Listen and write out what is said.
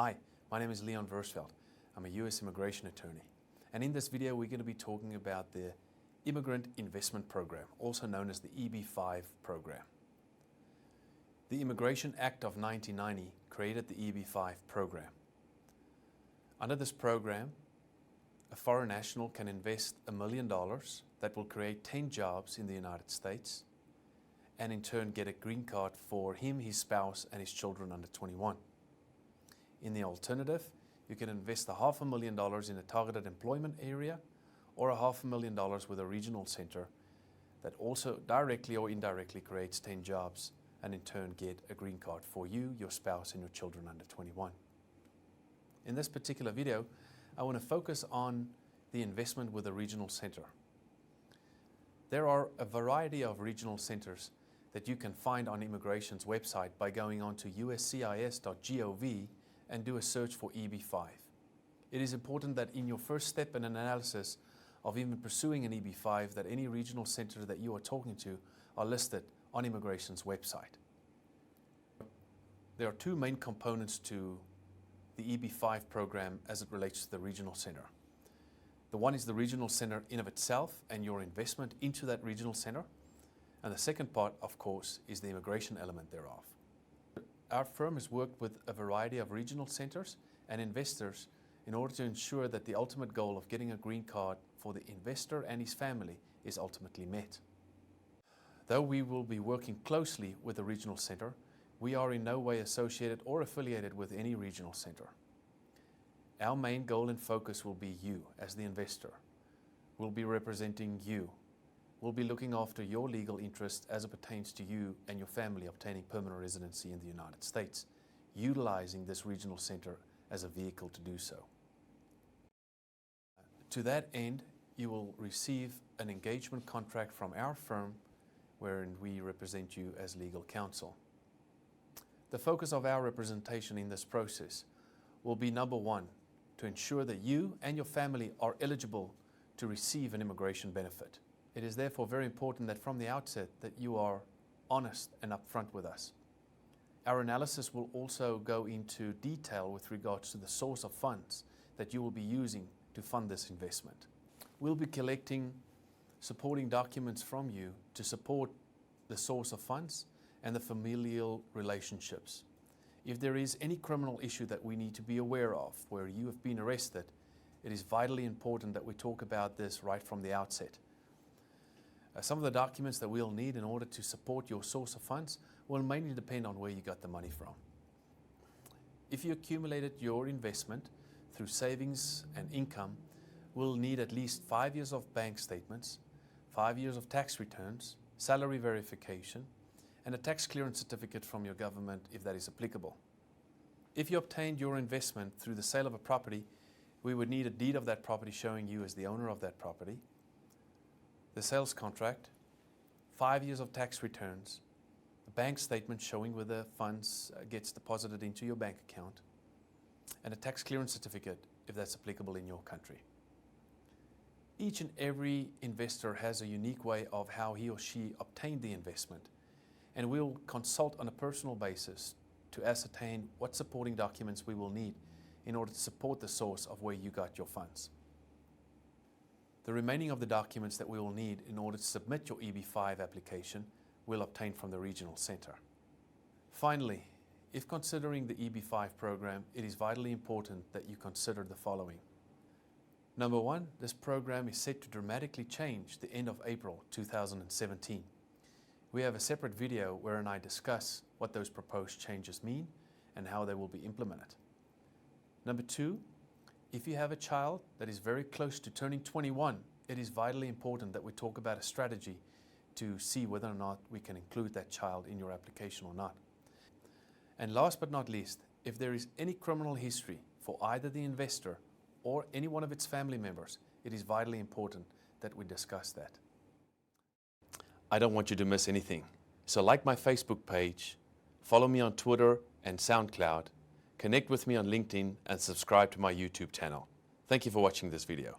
Hi, my name is Leon Versfeld. I'm a U.S. immigration attorney. And in this video, we're going to be talking about the Immigrant Investment Program, also known as the EB5 Program. The Immigration Act of 1990 created the EB5 Program. Under this program, a foreign national can invest $1 million that will create 10 jobs in the United States and in turn get a green card for him, his spouse, and his children under 21. In the alternative, you can invest $500,000 in a targeted employment area or $500,000 with a regional center that also directly or indirectly creates 10 jobs and in turn get a green card for you, your spouse, and your children under 21. In this particular video, I want to focus on the investment with a regional center. There are a variety of regional centers that you can find on immigration's website by going on to uscis.gov and do a search for EB5. It is important that in your first step in an analysis of even pursuing an EB5 that any regional center that you are talking to are listed on immigration's website. There are two main components to the EB5 program as it relates to the regional center. The one is the regional center in of itself and your investment into that regional center. And the second part, of course, is the immigration element thereof. Our firm has worked with a variety of regional centers and investors in order to ensure that the ultimate goal of getting a green card for the investor and his family is ultimately met. Though we will be working closely with the regional center, we are in no way associated or affiliated with any regional center. Our main goal and focus will be you as the investor. We'll be representing you. We'll be looking after your legal interests as it pertains to you and your family obtaining permanent residency in the United States, utilizing this regional center as a vehicle to do so. To that end, you will receive an engagement contract from our firm wherein we represent you as legal counsel. The focus of our representation in this process will be, number one, to ensure that you and your family are eligible to receive an immigration benefit. It is therefore very important that from the outset that you are honest and upfront with us. Our analysis will also go into detail with regards to the source of funds that you will be using to fund this investment. We'll be collecting supporting documents from you to support the source of funds and the familial relationships. If there is any criminal issue that we need to be aware of where you have been arrested, it is vitally important that we talk about this right from the outset. Some of the documents that we'll need in order to support your source of funds will mainly depend on where you got the money from. If you accumulated your investment through savings and income, we'll need at least 5 years of bank statements, 5 years of tax returns, salary verification, and a tax clearance certificate from your government if that is applicable. If you obtained your investment through the sale of a property, we would need a deed of that property showing you as the owner of that property, the sales contract, 5 years of tax returns, a bank statement showing where the funds gets deposited into your bank account, and a tax clearance certificate if that's applicable in your country. Each and every investor has a unique way of how he or she obtained the investment, and we'll consult on a personal basis to ascertain what supporting documents we will need in order to support the source of where you got your funds. The remaining of the documents that we will need in order to submit your EB5 application we'll obtain from the regional center. Finally, if considering the EB5 program, it is vitally important that you consider the following. Number one, this program is set to dramatically change the end of April 2017. We have a separate video wherein I discuss what those proposed changes mean and how they will be implemented. Number two, if you have a child that is very close to turning 21, it is vitally important that we talk about a strategy to see whether or not we can include that child in your application or not. And last but not least, if there is any criminal history for either the investor or any one of its family members, it is vitally important that we discuss that. I don't want you to miss anything. So like my Facebook page, follow me on Twitter and SoundCloud, connect with me on LinkedIn, and subscribe to my YouTube channel. Thank you for watching this video.